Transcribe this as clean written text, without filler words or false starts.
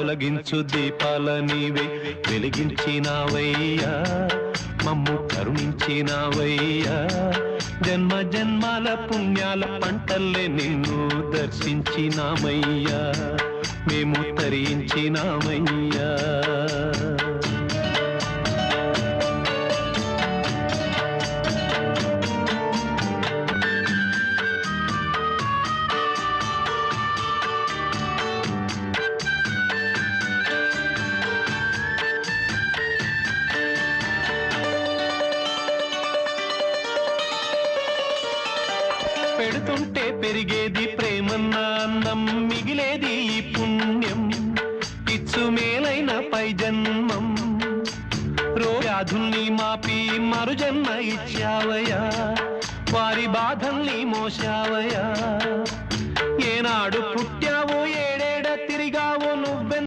తొలగించు దీపాల నీవే వెలిగించినావయ్యా, మమ్ము కరుణించినావయ్యా. జన్మ జన్మాల పుణ్యాల పంటల్లే నిన్ను దర్శించినామయ్యా, మేము తరించినామయ్యా. పెడుతుంటే పెరిగేది ప్రేమన్న అన్నం, మిగిలేది ఈ పుణ్యం, ఇచ్చు మేలైన పై జన్మం. వ్యాధుల్ని మాపి మరుజన్మ ఇచ్చావయ్యా, వారి బాధల్ని మోసావయ్యా. ఏనాడు పుట్టావో ఏడేడ తిరిగావో నువ్వె